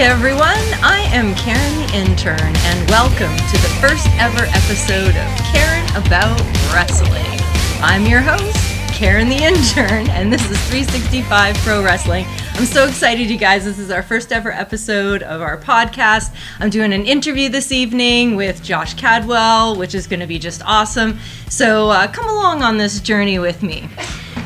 everyone, I am Karen the Intern, and welcome to the first ever episode of Karen About Wrestling. I'm your host, Karen the Intern, and this is 365 Pro Wrestling. I'm so excited, you guys. This is our first ever episode of our podcast. I'm doing an interview this evening with Josh Cadwell, which is going to be just awesome. So come along on this journey with me.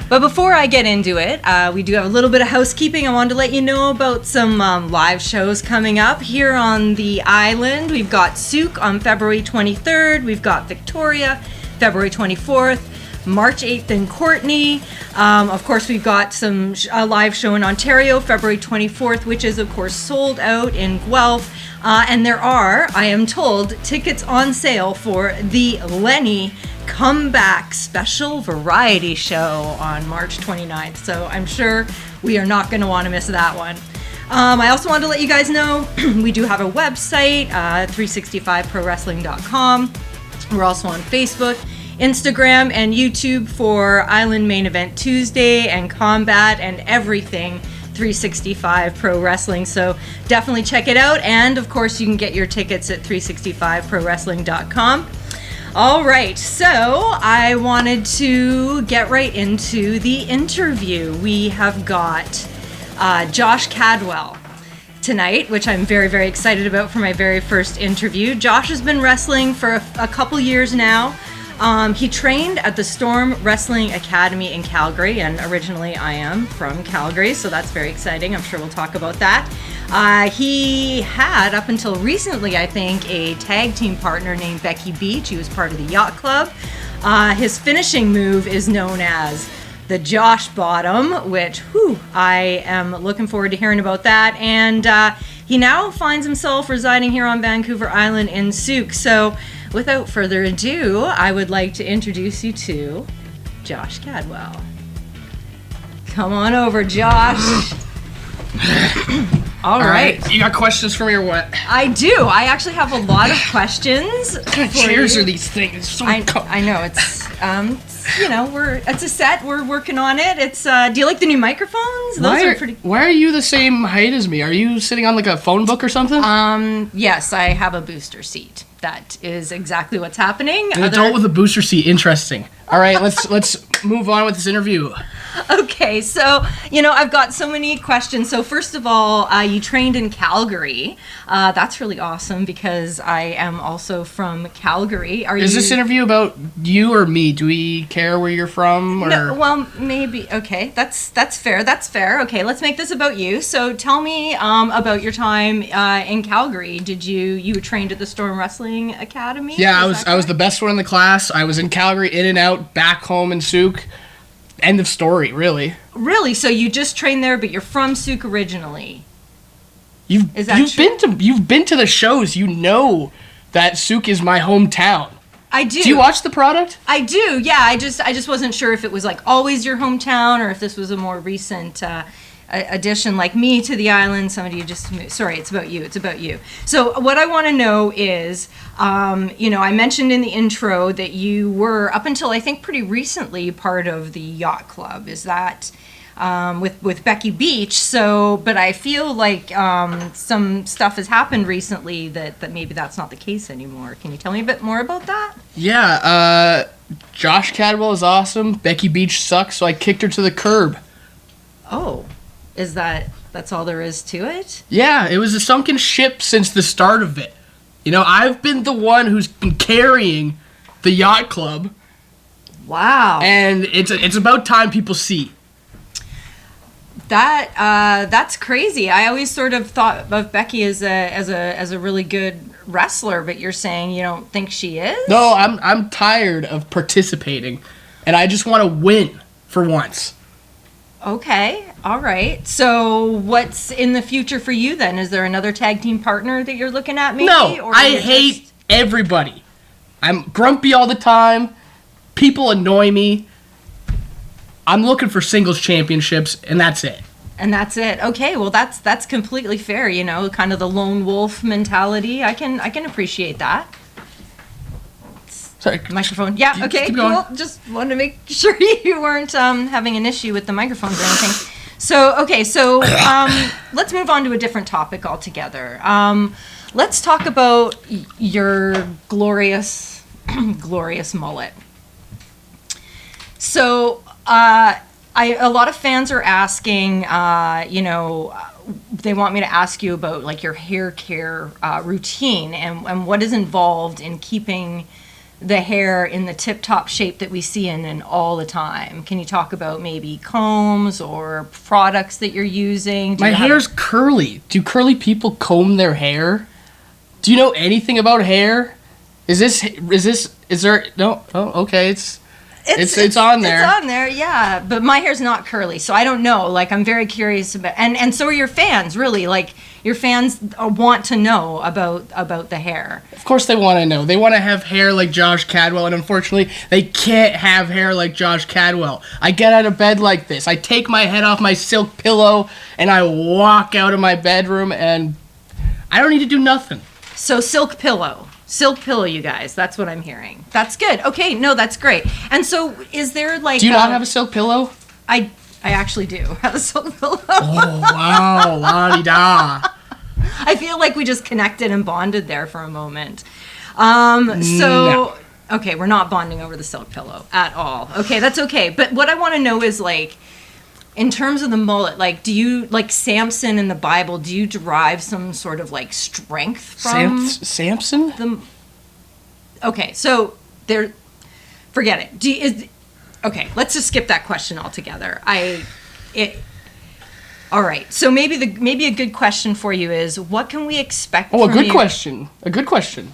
But before I get into it, we do have a little bit of housekeeping. I wanted to let you know about some live shows coming up here on the island. We've got Souk on February 23rd. We've got Victoria, February 24th. March 8th in Courtney. Of course, we've got some live show in Ontario, February 24th, which is, of course, sold out in Guelph. And there are, I am told, tickets on sale for the Lenny Comeback Special Variety Show on March 29th. So I'm sure we are not going to want to miss that one. I also wanted to let you guys know we do have a website, 365prowrestling.com. We're also on Facebook, Instagram, and YouTube for Island Main Event Tuesday and Combat and everything 365 Pro Wrestling. So definitely check it out. And of course, you can get your tickets at 365prowrestling.com. All right, so I wanted to get right into the interview. We have got Josh Cadwell tonight, which I'm very, very excited about for my very first interview. Josh has been wrestling for a couple years now. He trained at the Storm Wrestling Academy in Calgary, and originally I am from Calgary, so that's very exciting. I'm sure we'll talk about that. He had, up until recently, I think, a tag team partner named Becky Beach. He was part of the Yacht Club. His finishing move is known as the Josh Bottom, which, I am looking forward to hearing about that. And he now finds himself residing here on Vancouver Island in Souk. So without further ado, I would like to introduce you to Josh Cadwell. Come on over, Josh. All right. You got questions for me or what? I do. I actually have a lot of questions. What kind of chairs are these things? I know it's it's a set. We're working on it. It's do you like the new microphones? Those are pretty. Why are you the same height as me? Are you sitting on like a phone book or something? Yes, I have a booster seat. That is exactly what's happening. An adult with a booster seat. Interesting. All right, let's move on with this interview. Okay, so, I've got so many questions. So first of all, you trained in Calgary. That's really awesome because I am also from Calgary. Is this interview about you or me? Do we care where you're from? Or? No, well, maybe. Okay, that's fair. That's fair. Okay, let's make this about you. So tell me about your time in Calgary. You were trained at the Storm Wrestling Academy? Yeah, I was the best one in the class. I was in Calgary, in and out, back home in Souk. End of story, really. Really? So you just trained there, but you're from Souk originally? You've been to the shows. You know that Souk is my hometown. I do. Do you watch the product? I do. Yeah. I just wasn't sure if it was like always your hometown or if this was a more recent addition like me to the island. Somebody just moved. Sorry, it's about you. It's about you. So what I want to know is, I mentioned in the intro that you were, up until I think pretty recently, part of the Yacht Club. Is that with Becky Beach? So, but I feel like some stuff has happened recently that maybe that's not the case anymore. Can you tell me a bit more about that? Yeah. Josh Cadwell is awesome. Becky Beach sucks, so I kicked her to the curb. Oh. That's all there is to it? Yeah, it was a sunken ship since the start of it. I've been the one who's been carrying the Yacht Club. Wow. And it's about time people see. That's crazy. I always sort of thought of Becky as a really good wrestler, but you're saying you don't think she is? No, I'm tired of participating, and I just want to win for once. Okay, all right. So what's in the future for you then? Is there another tag team partner that you're looking at maybe? No, I hate everybody. I'm grumpy all the time. People annoy me. I'm looking for singles championships, and that's it. And that's it. Okay, well that's completely fair, kind of the lone wolf mentality. I can appreciate that. Sorry. Microphone. Yeah, okay, cool. Just wanted to make sure you weren't having an issue with the microphones or anything. So let's move on to a different topic altogether. Let's talk about your glorious mullet. So a lot of fans are asking, they want me to ask you about like your hair care routine and what is involved in keeping the hair in the tip-top shape that we see in all the time. Can you talk about maybe combs or products that you're using? My hair's curly. Do curly people comb their hair? Do you know anything about hair? Is there no? Oh, okay. It's on there. It's on there, yeah. But my hair's not curly, so I don't know. Like, I'm very curious about, and so are your fans, really. Like, your fans want to know about the hair. Of course they want to know. They want to have hair like Josh Cadwell, and unfortunately, they can't have hair like Josh Cadwell. I get out of bed like this. I take my head off my silk pillow, and I walk out of my bedroom, and I don't need to do nothing. So silk pillow, you guys. That's what I'm hearing. That's good. Okay, no, that's great. And so, is there like? Do you not have a silk pillow? I actually do have a silk pillow. Oh wow, la-di-da. I feel like we just connected and bonded there for a moment. No. Okay, we're not bonding over the silk pillow at all. Okay, that's okay. But what I want to know is like, in terms of the mullet, like, do you, like Samson in the Bible, do you derive some sort of, like, strength from... Samson? Okay, so, forget it. Okay, let's just skip that question altogether. All right, so maybe a good question for you is, what can we expect from you? A good question. A good question?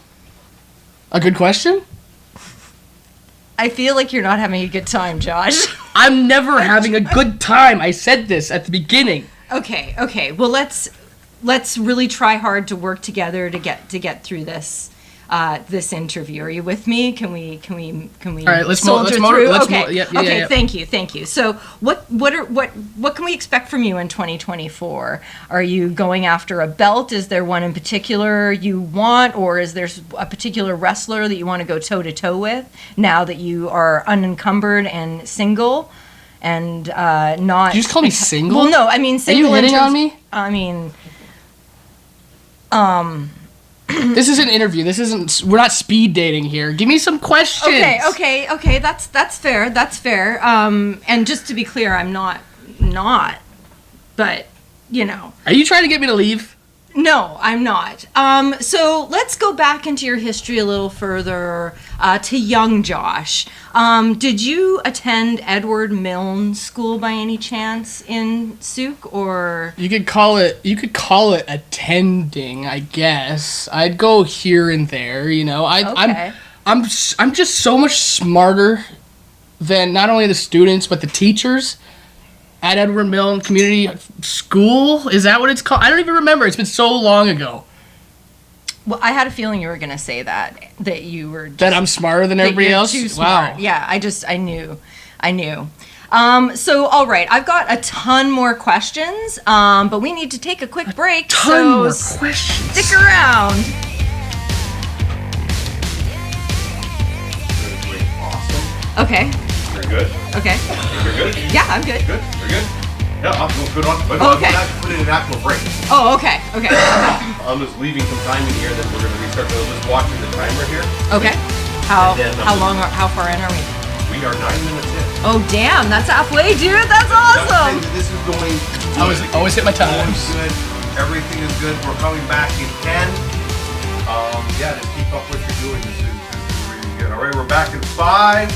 I feel like you're not having a good time, Josh. I'm never having a good time. I said this at the beginning. Okay. Well, let's really try hard to work together to get through this interview. Are you with me? Can we? All right, let's soldier through? Okay. Yeah. Thank you. So, what can we expect from you in 2024? Are you going after a belt? Is there one in particular you want, or is there a particular wrestler that you want to go toe to toe with now that you are unencumbered and single? And not. Did you just call me single? Well, no, I mean single. Are you hitting on me? I mean, This is an interview. We're not speed dating here. Give me some questions. Okay. That's fair. And just to be clear, I'm not, but you know. Are you trying to get me to leave? No, I'm not. So let's go back into your history a little further to young Josh. Did you attend Edward Milne School by any chance in Souk, or? You could call it attending, I guess. I'd go here and there, you know. Okay. I'm just so much smarter than not only the students but the teachers at Edward Milne Community School. Is that what it's called? I don't even remember. It's been so long ago. Well, I had a feeling you were going to say that you were... That I'm smarter than everybody else? Too smart. Wow. Yeah, I knew. So, all right, I've got a ton more questions, but we need to take a quick break. More questions. Stick around. Awesome. Okay. You're good. Okay. You're good. Yeah, I'm good. Good. You're good. Yeah, I'm good on. But okay. I'm put in an actual break. Oh, okay. I'm just leaving some time in here that we're going to restart. We're just watching the timer here. Okay. How far in are we? We are 9 minutes in. Oh, damn. That's halfway, dude. That's awesome. This is going good. I always hit my time. Good. Everything is good. We're coming back in 10. Yeah, just keep up what you're doing. This is really good. All right, we're back in 5,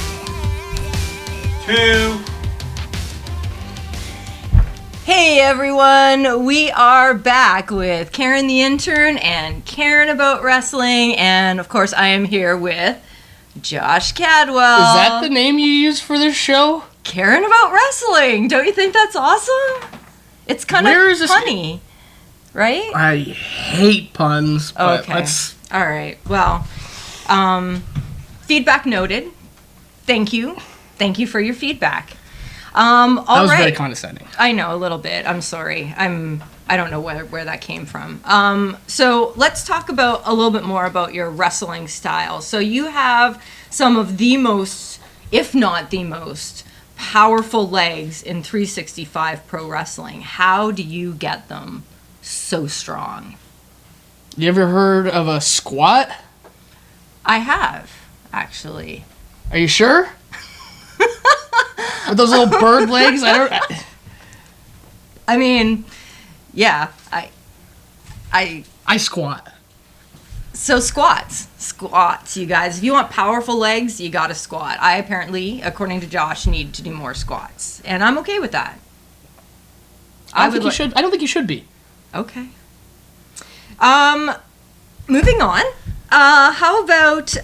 2. Hey everyone, we are back with Karen the Intern and Karen About Wrestling, and of course I am here with Josh Cadwell. Is that the name you use for this show? Karen About Wrestling. Don't you think that's awesome? It's kind of funny, right? I hate puns. Okay. All right. Well, feedback noted. Thank you for your feedback. That was very condescending. I know, a little bit. I'm sorry. I don't know where that came from. So let's talk about a little bit more about your wrestling style. So you have some of the most, if not the most, powerful legs in 365 pro wrestling. How do you get them so strong? You ever heard of a squat? I have, actually. Are you sure? With those little bird legs? I mean, yeah, I squat. So squats, you guys. If you want powerful legs, you gotta squat. I apparently, according to Josh, need to do more squats, and I'm okay with that. I don't think you should. I don't think you should be. Okay. Moving on. How about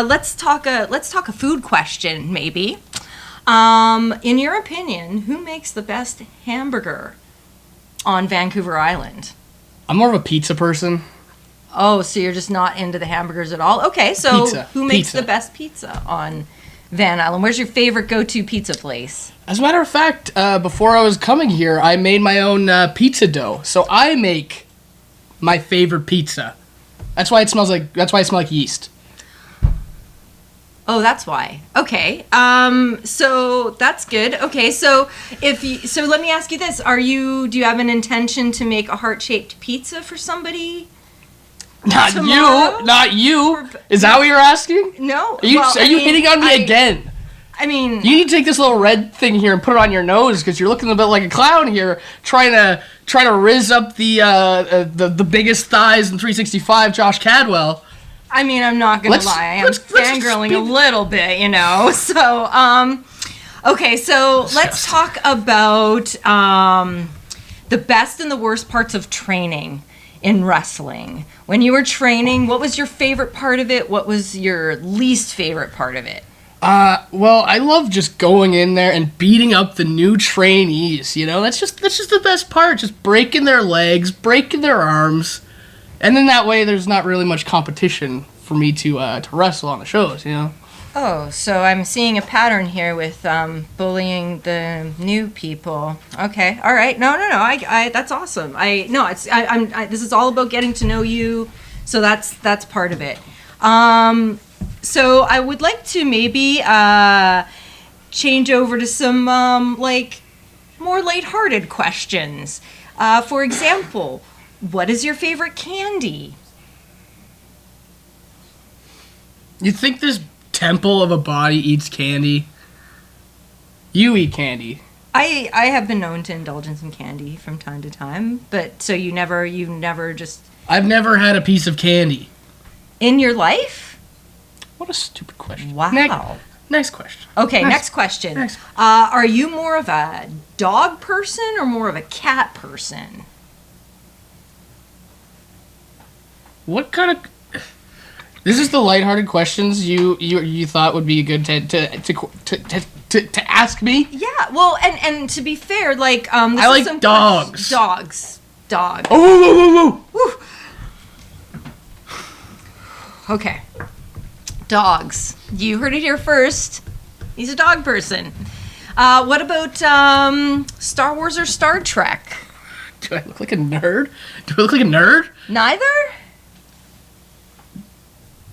let's talk a food question, maybe. In your opinion, who makes the best hamburger on Vancouver Island? I'm more of a pizza person. Oh, so you're just not into the hamburgers at all? Okay, so Pizza. who makes the best pizza on Van Island? Where's your favorite go-to pizza place? As a matter of fact, before I was coming here, I made my own pizza dough. So I make my favorite pizza. That's why it smells like. That's why I smell like yeast. Oh, that's why. Okay. So that's good. Okay, so so let me ask you this: do you have an intention to make a heart-shaped pizza for somebody? Not Tomorrow? you. Not you. Is that what you're asking? No. Are you hitting on me again? I mean, you need to take this little red thing here and put it on your nose because you're looking a bit like a clown here, trying to rizz up the biggest thighs in 365, Josh Cadwell. I mean, I'm not gonna lie, I'm fangirling a little bit, you know. So, okay, so let's talk about the best and the worst parts of training in wrestling. When you were training, what was your favorite part of it? What was your least favorite part of it? Well, I love just going in there and beating up the new trainees, you know? That's just the best part, just breaking their legs, breaking their arms. And then that way there's not really much competition for me to wrestle on the shows, you know? Oh, so I'm seeing a pattern here with bullying the new people. Okay, all right. No. I that's awesome. This is all about getting to know you, so that's part of it. So I would like to maybe change over to some more lighthearted questions. For example, what is your favorite candy? You think this temple of a body eats candy? You eat candy. I have been known to indulge in some candy from time to time, but so you've never just... I've never had a piece of candy. In your life? What a stupid question. Wow. Next question. Okay, next question. Next. Are you more of a dog person or more of a cat person? What kind of... This is the lighthearted questions you thought would be good to ask me? Yeah, well, and to be fair, this I like is dogs. Dogs. Oh, whoa. Okay. Dogs. You heard it here first. He's a dog person. What about Star Wars or Star Trek? Do I look like a nerd? Neither?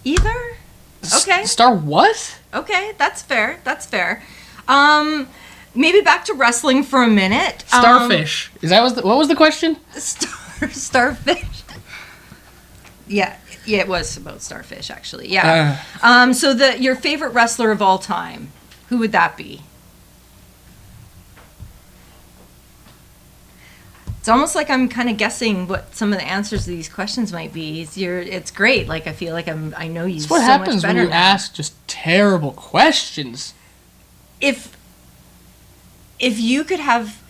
Either? Okay. Star what? Okay, that's fair. Maybe back to wrestling for a minute. Starfish. What was the question? Starfish. Yeah, it was about starfish actually. Yeah. So your favorite wrestler of all time, who would that be? It's almost like I'm kind of guessing what some of the answers to these questions might be. It's great. Like I feel like I know you. That's what happens when you ask just terrible questions. If you could have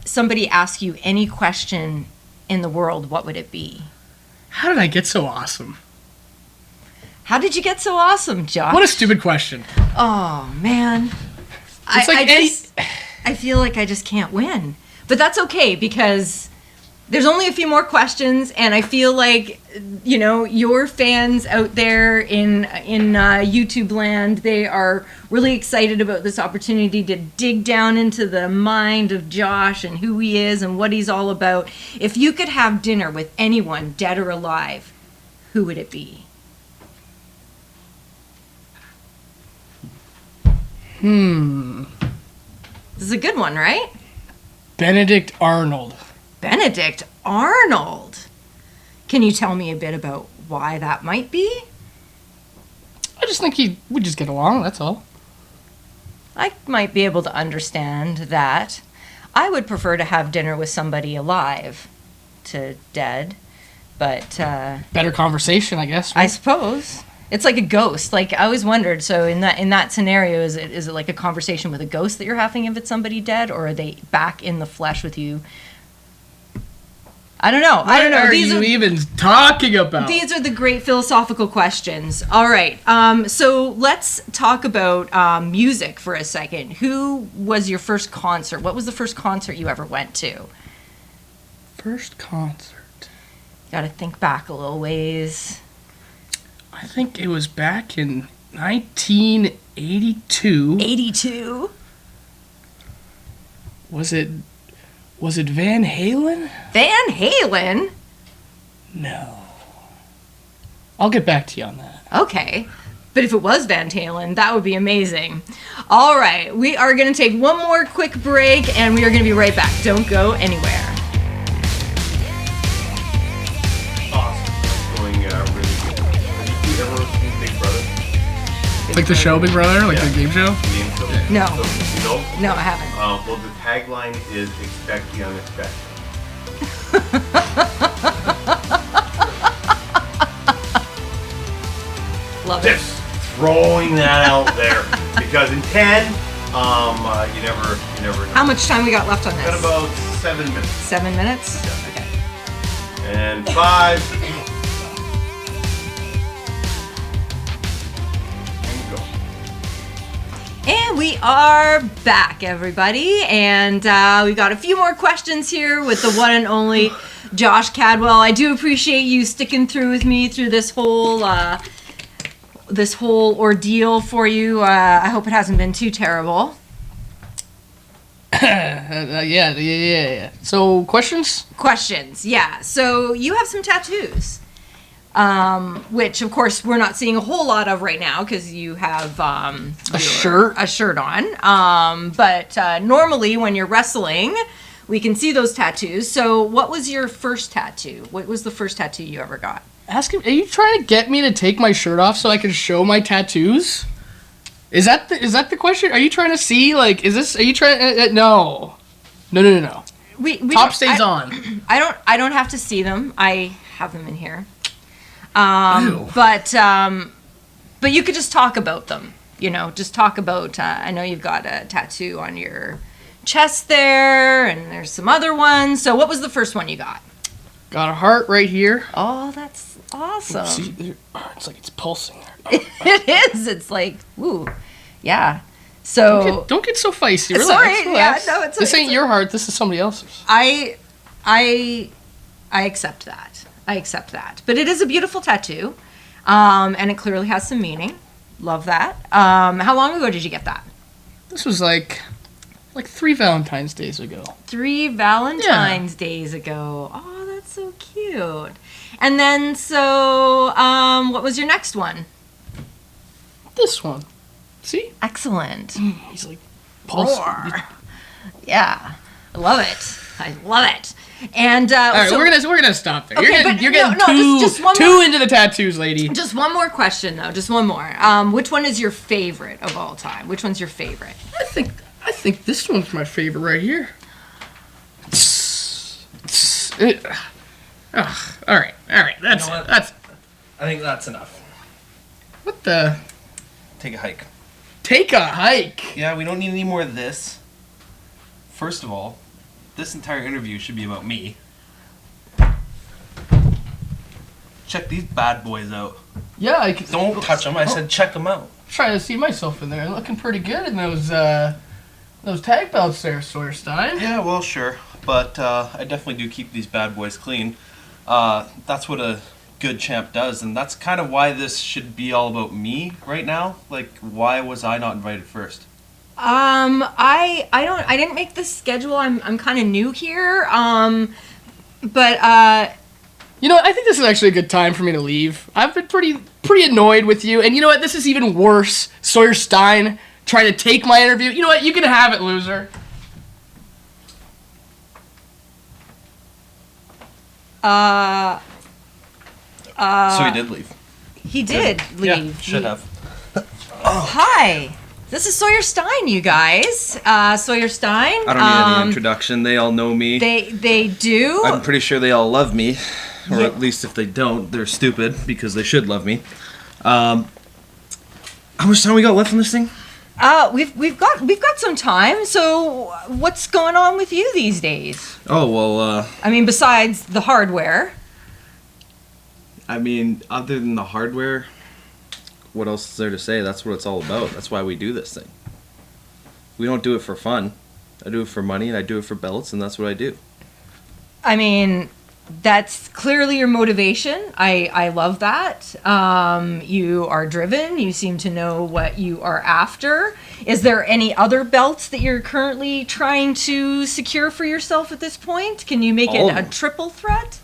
somebody ask you any question in the world, what would it be? How did I get so awesome? How did you get so awesome, Josh? What a stupid question. Oh man, I feel like I just can't win. But that's okay because there's only a few more questions, and I feel like, you know, your fans out there in YouTube land, they are really excited about this opportunity to dig down into the mind of Josh and who he is and what he's all about. If you could have dinner with anyone, dead or alive, who would it be? This is a good one, right? Benedict Arnold. Benedict Arnold. Can you tell me a bit about why that might be? I just think we just get along, that's all. I might be able to understand that. I would prefer to have dinner with somebody alive to dead, but Better conversation, I guess. I Right? suppose it's like a ghost. Like I always wondered. So in that scenario, is it like a conversation with a ghost that you're having if it's somebody dead, or are they back in the flesh with you? I don't know. I don't know. What are you even talking about? These are the great philosophical questions. All right. So let's talk about music for a second. Who was your first concert? What was the first concert you ever went to? First concert. Got to think back a little ways. I think it was back in 1982. 82. Was it Van Halen? Van Halen? No. I'll get back to you on that. Okay. But if it was Van Halen, that would be amazing. All right. We are going to take one more quick break, and we are going to be right back. Don't go anywhere. Awesome. Going really good. Have you ever seen Big Brother? Like the show Big Brother? Like Yeah. the game show? Game show? No. No? No, I haven't. Well, the tagline is "Expect the unexpected." Love it. Just throwing that out there because in 10, you never know. How much time we got left on this? Got about 7 minutes. 7 minutes? Okay. And 5. And go. And we are back, everybody. And we've got a few more questions here with the one and only Josh Cadwell. I do appreciate you sticking through with me through this whole ordeal for you. I hope it hasn't been too terrible. Yeah. So, questions? Questions, yeah. So you have some tattoos, which of course we're not seeing a whole lot of right now because you have a shirt on. But normally when you're wrestling, we can see those tattoos. So what was your first tattoo? What was the first tattoo you ever got? Ask him, are you trying to get me to take my shirt off so I can show my tattoos? Is that the question? Are you trying to see, like, are you trying, no. No. We Top stays on. I don't have to see them. I have them in here. Ew. But you could just talk about them. You know, just talk about. I know you've got a tattoo on your chest there, and there's some other ones. So, what was the first one you got? Got a heart right here. Oh, that's awesome. See, it's like it's pulsing there. It is. It's like, ooh, yeah. So Don't get so feisty. Relax. Sorry, relax. yeah, no, it's this ain't your heart. This is somebody else's. I accept that. I accept that. But it is a beautiful tattoo, and it clearly has some meaning. Love that. How long ago did you get that? This was like 3 Valentine's Days ago. 3 Valentine's Days ago. Oh, that's so cute. And then, so, what was your next one? This one. See? Excellent. He's like pulsing. Roar. Yeah. I love it. I love it. And All right, so, we're gonna stop there. Okay, you're getting no, just one too more. into the tattoos, lady. Just one more question, though. Just one more. Which one is your favorite of all time? Which one's your favorite? I think this one's my favorite right here. All right. That's You know what? that's I think that's enough. what the. Take a hike. Take a hike. Yeah, we don't need any more of this. First of all, this entire interview should be about me. Check these bad boys out. Yeah, Don't touch them. I said check them out. Trying to see myself in there, looking pretty good in those tag belts there, Sawyerstein. Yeah, well, sure. But I definitely do keep these bad boys clean. That's what a good champ does, and that's kind of why this should be all about me right now. Like, why was I not invited first? I didn't make the schedule. I'm kind of new here. But You know what? I think this is actually a good time for me to leave. I've been pretty annoyed with you, and you know what? This is even worse. Sawyerstein trying to take my interview. You know what? You can have it, loser. So he did leave. He did leave. Yeah, should have. Hi. This is Sawyer Stein, you guys. Sawyer Stein. I don't need any introduction. They all know me. They do. I'm pretty sure they all love me, or at least if they don't, they're stupid because they should love me. How much time we got left on this thing? We've got some time. So what's going on with you these days? Oh well. I mean, besides the hardware. I mean, other than the hardware, what else is there to say? That's what it's all about. That's why we do this thing. We don't do it for fun. I do it for money, and I do it for belts, and that's what I do. I mean, that's clearly your motivation. I love that. You are driven. You seem to know what you are after. Is there any other belts that you're currently trying to secure for yourself at this point? Can you make it a triple threat?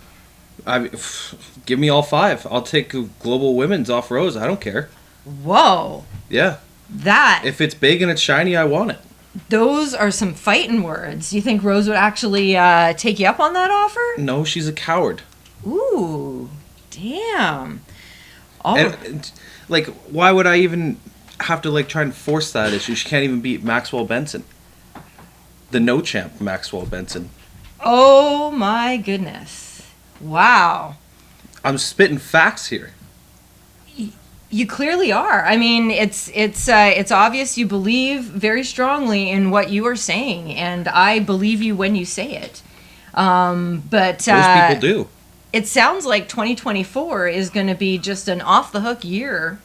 Give me all 5. I'll take Global Women's off Rose. I don't care. Whoa. Yeah. That. If it's big and it's shiny, I want it. Those are some fighting words. You think Rose would actually take you up on that offer? No, she's a coward. Ooh. Damn. And, like, why would I even have to, like, try and force that issue? She can't even beat Maxwell Benson. The no champ Maxwell Benson. Oh, my goodness. Wow. I'm spitting facts here. You clearly are. I mean, it's obvious you believe very strongly in what you are saying, and I believe you when you say it. But most people do. It sounds like 2024 is going to be just an off the hook year.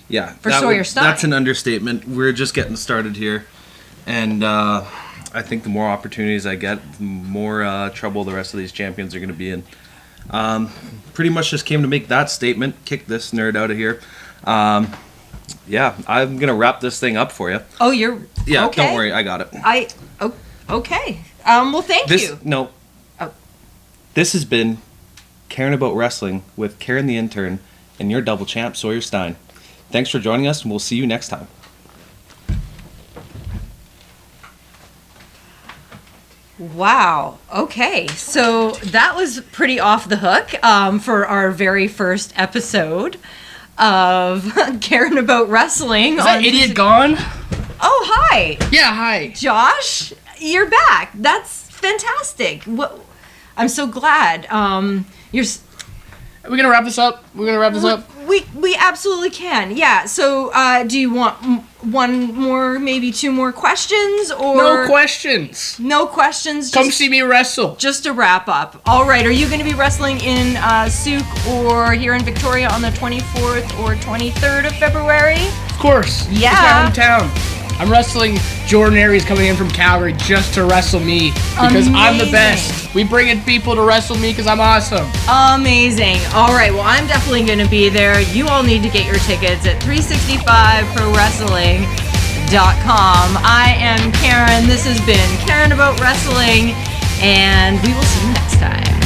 Yeah, for Sawyer Stein. That's an understatement. We're just getting started here, and I think the more opportunities I get, the more trouble the rest of these champions are going to be in. Pretty much just came to make that statement. Kick this nerd out of here. Yeah, I'm going to wrap this thing up for you. Oh, you're... Yeah, okay. Don't worry. I got it. Okay. Well, thank you. No. Oh. This has been Caring About Wrestling with Karen the Intern and your double champ, Sawyer Stein. Thanks for joining us, and we'll see you next time. Wow. Okay. So that was pretty off the hook for our very first episode of Caring About Wrestling. Is that idiot gone? Oh, hi. Yeah, hi. Josh, you're back. That's fantastic. I'm so glad. You're... Are we going to wrap this up? We absolutely can. Yeah. So do you want one more, maybe 2 more questions, or No questions. No questions. Come see me wrestle. Just to wrap up. All right. Are you going to be wrestling in Souk or here in Victoria on the 24th or 23rd of February? Of course. Yeah. It's my hometown. I'm wrestling Jordan Aries coming in from Calgary just to wrestle me because I'm the best. We bring in people to wrestle me because I'm awesome. Amazing. All right. Well, I'm definitely going to be there. You all need to get your tickets at 365prowrestling.com. I am Karen. This has been Karen About Wrestling, and we will see you next time.